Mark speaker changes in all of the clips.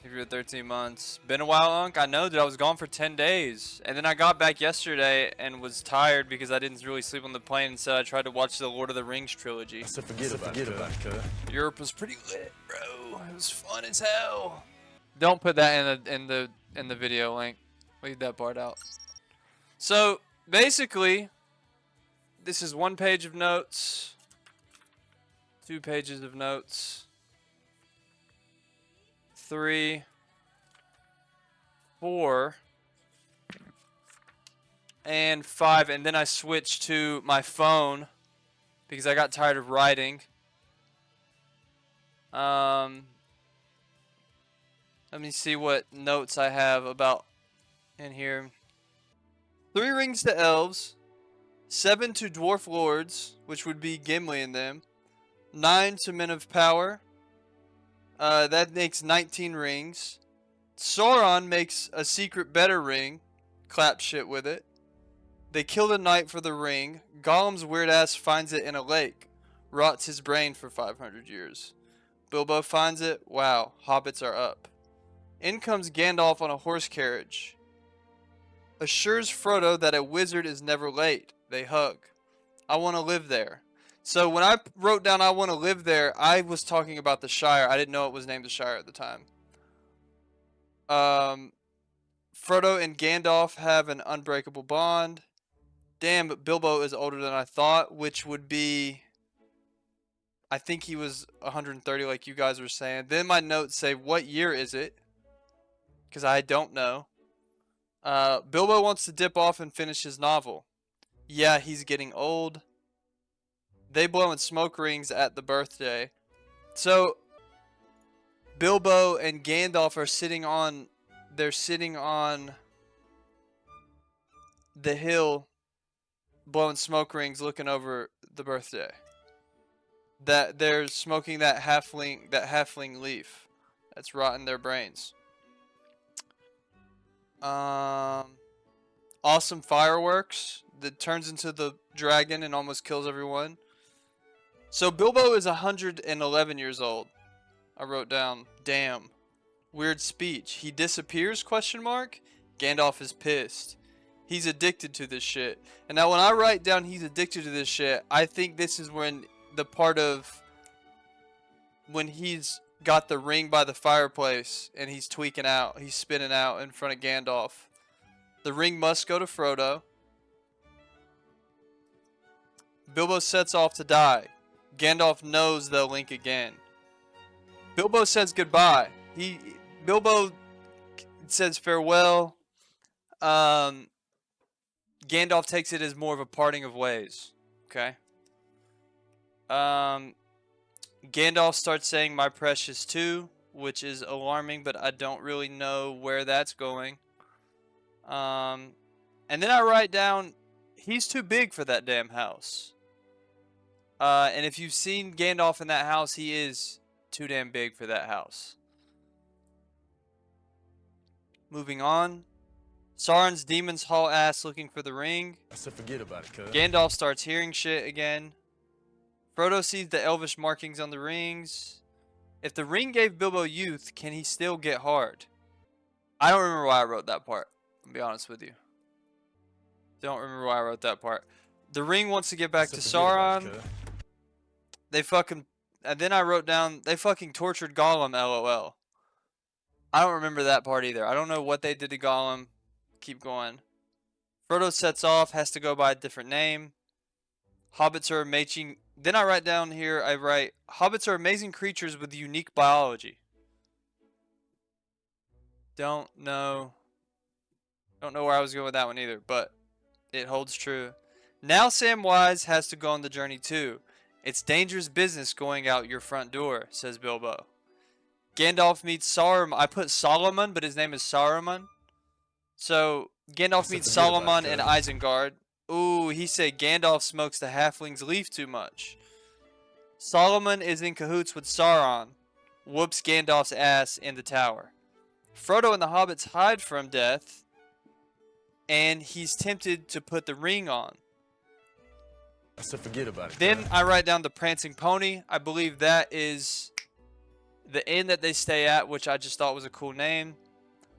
Speaker 1: if you're 13 months. Been a while, Unc. I know, dude. I was gone for 10 days. And then I got back yesterday and was tired because I didn't really sleep on the plane. So I tried to watch the Lord of the Rings trilogy.
Speaker 2: So forget about it.
Speaker 1: Europe was pretty lit, bro. It was fun as hell. Don't put that in the video link. Leave that part out. So basically, this is 1 page of notes, 2 pages of notes, 3, 4, and 5, and then I switched to my phone because I got tired of writing. Let me see what notes I have about in here. 3 rings to elves, 7 to dwarf lords, which would be Gimli and them, 9 to men of power. That makes 19 rings. Sauron makes a secret better ring. Clap shit with it. They kill a knight for the ring. Gollum's weird ass finds it in a lake. Rots his brain for 500 years. Bilbo finds it. Wow, hobbits are up. In comes Gandalf on a horse carriage. Assures Frodo that a wizard is never late. They hug. I want to live there. So when I wrote down I want to live there, I was talking about the Shire. I didn't know it was named the Shire at the time. Frodo and Gandalf have an unbreakable bond. Damn, but Bilbo is older than I thought, which would be... I think he was 130 like you guys were saying. Then my notes say, what year is it? Because I don't know. Bilbo wants to dip off and finish his novel. Yeah, he's getting old. They blow in smoke rings at the birthday. So, Bilbo and Gandalf are sitting on... They're sitting on the hill, blowing smoke rings, looking over the birthday. That they're smoking that halfling leaf that's rotting their brains. Awesome fireworks that turns into the dragon and almost kills everyone. So Bilbo is 111 years old. I wrote down, damn. Weird speech. He disappears, question mark? Gandalf is pissed. He's addicted to this shit. And now when I write down he's addicted to this shit, I think this is when the part of when he's got the ring by the fireplace and he's tweaking out. He's spinning out in front of Gandalf. The ring must go to Frodo. Bilbo sets off to die. Gandalf knows they'll link again. Bilbo says goodbye. Bilbo says farewell. Gandalf takes it as more of a parting of ways. Okay. Gandalf starts saying my precious too, which is alarming, but I don't really know where that's going. And then I write down, he's too big for that damn house. And if you've seen Gandalf in that house, he is too damn big for that house. Moving on. Sauron's demons haul ass looking for the ring.
Speaker 2: So forget about it, cuz.
Speaker 1: Gandalf starts hearing shit again. Frodo sees the elvish markings on the rings. If the ring gave Bilbo youth, can he still get hard? I don't remember why I wrote that part. I'll be honest with you. Don't remember why I wrote that part. The ring wants to get back to Sauron. They fucking... And then I wrote down, they fucking tortured Gollum, LOL. I don't remember that part either. I don't know what they did to Gollum. Keep going. Frodo sets off, has to go by a different name. Hobbits are amazing. Then I write down here, I write, hobbits are amazing creatures with unique biology. Don't know where I was going with that one either, but it holds true. Now Samwise has to go on the journey too. It's dangerous business going out your front door, says Bilbo. Gandalf meets Saruman. I put Solomon, but his name is Saruman. So, Gandalf meets Solomon and Isengard. Ooh, he said Gandalf smokes the halfling's leaf too much. Solomon is in cahoots with Sauron. Whoops Gandalf's ass in the tower. Frodo and the hobbits hide from death. And he's tempted to put the ring on.
Speaker 2: So forget about it.
Speaker 1: Then I write down the prancing pony. I believe that is The inn that they stay at, which I just thought was a cool name.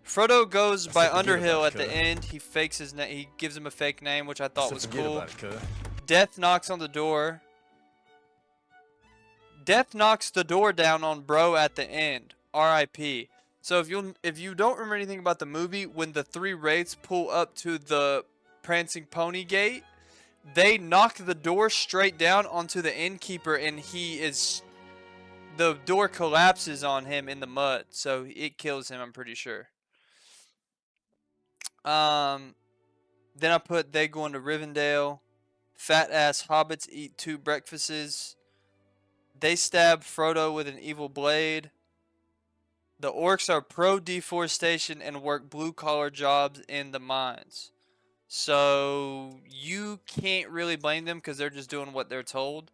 Speaker 1: Frodo goes by Underhill at the end. He fakes his name. He gives him a fake name, which I thought was cool. Death knocks on the door. Death knocks the door down on Bro at the end. R.I.P. So if you don't remember anything about the movie, when the three wraiths pull up to the Prancing Pony gate, they knock the door straight down onto the innkeeper, and the door collapses on him in the mud, so it kills him, I'm pretty sure. Then I put they go into Rivendell. Fat ass hobbits eat 2 breakfasts. They stab Frodo with an evil blade. The orcs are pro deforestation and work blue collar jobs in the mines. So you can't really blame them because they're just doing what they're told.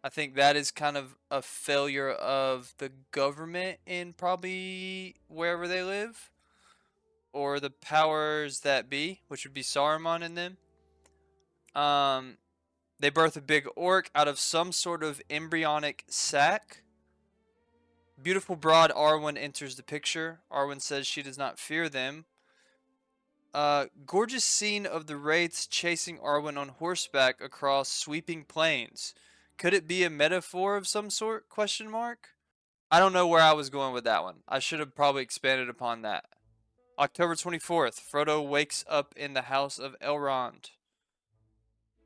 Speaker 1: I think that is kind of a failure of the government in probably wherever they live. Or the powers that be, which would be Saruman in them. They birth a big orc out of some sort of embryonic sac. Beautiful broad Arwen enters the picture. Arwen says she does not fear them. Gorgeous scene of the wraiths chasing Arwen on horseback across sweeping plains. Could it be a metaphor of some sort? Question mark. I don't know where I was going with that one. I should have probably expanded upon that. October 24th, Frodo wakes up in the House of Elrond.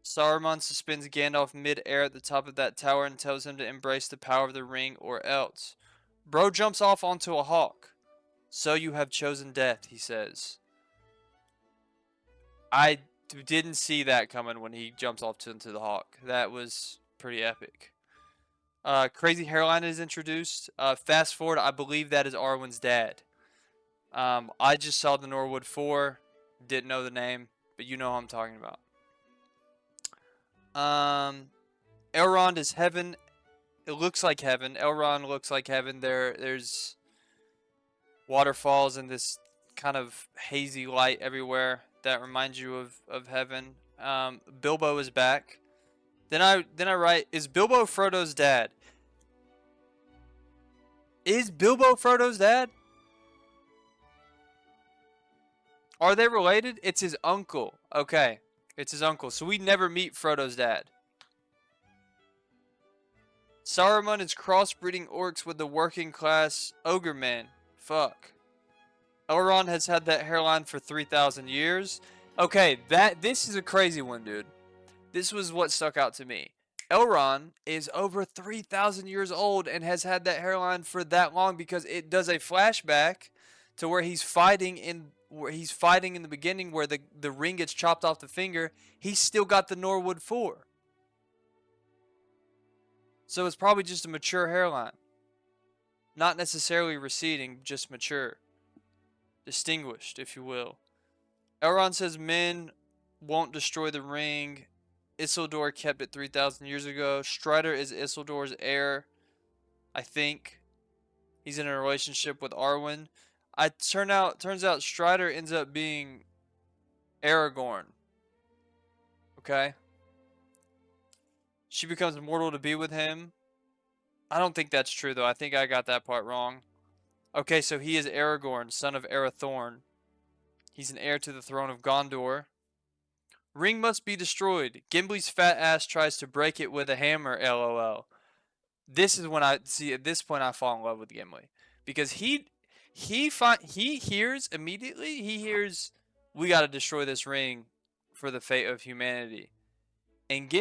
Speaker 1: Saruman suspends Gandalf mid-air at the top of that tower and tells him to embrace the power of the ring or else. Bro jumps off onto a hawk. So you have chosen death, he says. I didn't see that coming when he jumps off into the hawk. That was pretty epic. Crazy hairline is introduced. Fast forward, I believe that is Arwen's dad. I just saw the Norwood 4. Didn't know the name, but you know who I'm talking about. Elrond is heaven. It looks like heaven. Elrond looks like heaven. There's waterfalls and this kind of hazy light everywhere that reminds you of heaven. Bilbo is back. Then I write, is Bilbo Frodo's dad? Is Bilbo Frodo's dad? Are they related? It's his uncle. Okay. It's his uncle. So we never meet Frodo's dad. Saruman is crossbreeding orcs with the working class ogre men. Fuck. Elrond has had that hairline for 3,000 years. Okay, this is a crazy one, dude. This was what stuck out to me. Elrond is over 3,000 years old and has had that hairline for that long because it does a flashback to where he's fighting in the beginning where the ring gets chopped off the finger. He's still got the Norwood 4. So it's probably just a mature hairline. Not necessarily receding, just mature. Distinguished, if you will. Elrond says men won't destroy the ring. Isildur kept it 3,000 years ago. Strider is Isildur's heir, I think. He's in a relationship with Arwen. Turns out Strider ends up being Aragorn. Okay? She becomes mortal to be with him. I don't think that's true, though. I think I got that part wrong. Okay, so he is Aragorn, son of Arathorn. He's an heir to the throne of Gondor. Ring must be destroyed. Gimli's fat ass tries to break it with a hammer, LOL. This is when at this point I fall in love with Gimli. Because he hears immediately, we gotta destroy this ring for the fate of humanity. And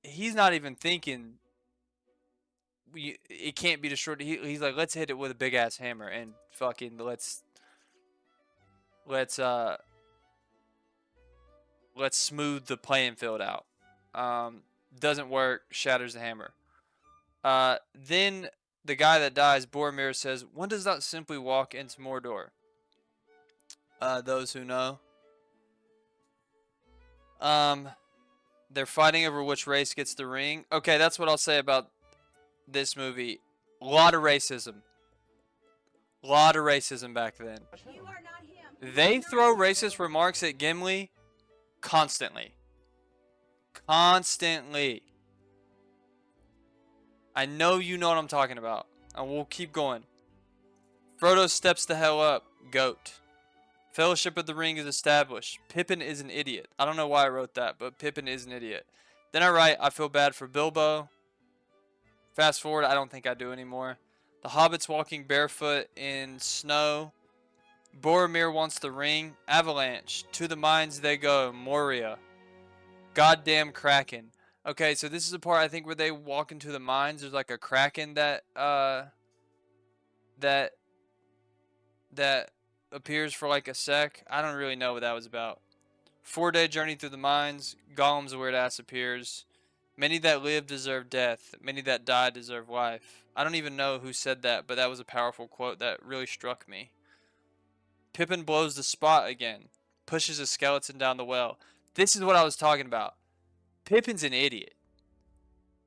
Speaker 1: he's not even thinking it can't be destroyed. He's like, let's hit it with a big ass hammer and fucking let's smooth the playing field out. Doesn't work, shatters the hammer. Then the guy that dies, Boromir, says, one does not simply walk into Mordor. Those who know. They're fighting over which race gets the ring. Okay, that's what I'll say about this movie. A lot of racism. A lot of racism back then. They throw racist remarks at Gimli constantly. Constantly. I know you know what I'm talking about. And we'll keep going. Frodo steps the hell up. Goat. Fellowship of the Ring is established. Pippin is an idiot. I don't know why I wrote that, but Pippin is an idiot. Then I write, I feel bad for Bilbo. Fast forward, I don't think I do anymore. The hobbits walking barefoot in snow. Boromir wants the ring. Avalanche. To the mines they go. Moria. Goddamn Kraken. Okay, so this is the part I think where they walk into the mines. There's like a Kraken that that appears for like a sec. I don't really know what that was about. 4-day journey through the mines. Gollum's weird ass appears. Many that live deserve death. Many that die deserve life. I don't even know who said that, but that was a powerful quote that really struck me. Pippin blows the spot again. Pushes a skeleton down the well. This is what I was talking about. Pippin's an idiot.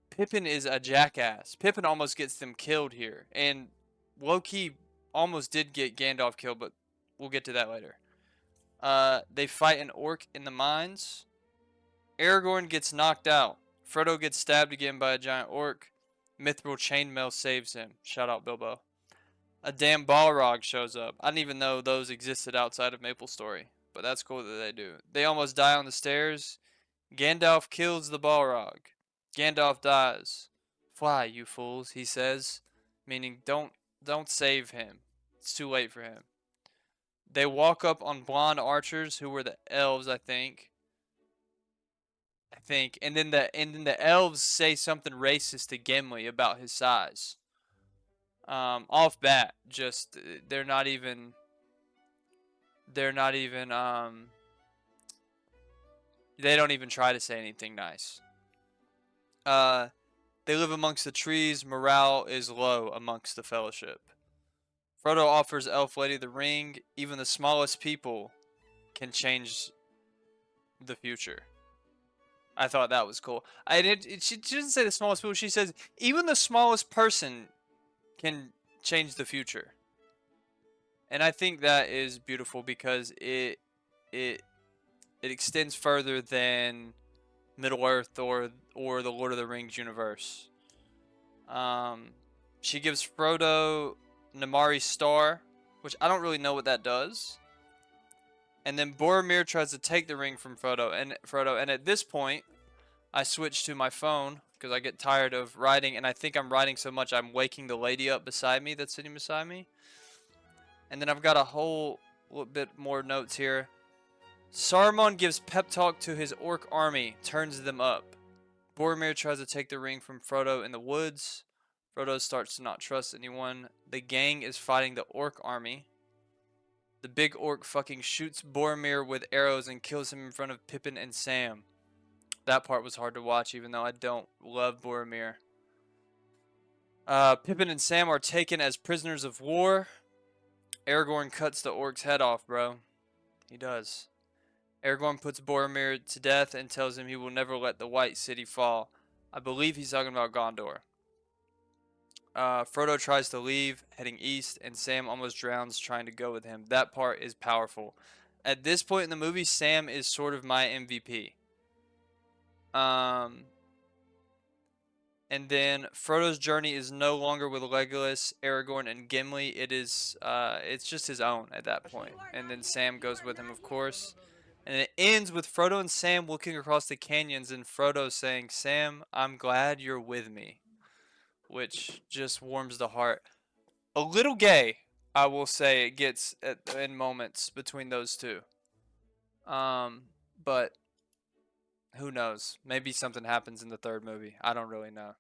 Speaker 1: Pippin is a jackass. Pippin almost gets them killed here. And low-key almost did get Gandalf killed, but we'll get to that later. They fight an orc in the mines. Aragorn gets knocked out. Frodo gets stabbed again by a giant orc. Mithril chainmail saves him. Shout out Bilbo. A damn Balrog shows up. I didn't even know those existed outside of MapleStory, but that's cool that they do. They almost die on the stairs. Gandalf kills the Balrog. Gandalf dies. Fly, you fools, he says, meaning don't save him. It's too late for him. They walk up on blonde archers who were the elves, I think. And then the elves say something racist to Gimli about his size. Off bat, just they don't even try to say anything nice. They live amongst the trees. Morale is low amongst the Fellowship. Frodo offers Elf Lady the ring. Even the smallest people can change the future. I thought that was cool. She doesn't say the smallest people. She says even the smallest person can change the future. And I think that is beautiful because it extends further than Middle Earth or the Lord of the Rings universe. She gives Frodo Namari's star, which I don't really know what that does. And then Boromir tries to take the ring from Frodo, and at this point, I switch to my phone because I get tired of writing, and I think I'm writing so much I'm waking the lady up beside me that's sitting beside me. And then I've got a whole little bit more notes here. Saruman gives pep talk to his orc army, turns them up. Boromir tries to take the ring from Frodo in the woods. Frodo starts to not trust anyone. The gang is fighting the orc army. The big orc fucking shoots Boromir with arrows and kills him in front of Pippin and Sam. That part was hard to watch, even though I don't love Boromir. Pippin and Sam are taken as prisoners of war. Aragorn cuts the orc's head off, bro. He does. Aragorn puts Boromir to death and tells him he will never let the White City fall. I believe he's talking about Gondor. Frodo tries to leave, heading east, and Sam almost drowns trying to go with him. That part is powerful. At this point in the movie, Sam is sort of my MVP. And then Frodo's journey is no longer with Legolas, Aragorn, and Gimli. It's just his own at that point. And then Sam goes with him, of course. And it ends with Frodo and Sam looking across the canyons and Frodo saying, "Sam, I'm glad you're with me," which just warms the heart. A little gay, I will say, it gets in moments between those two. But who knows? Maybe something happens in the third movie. I don't really know.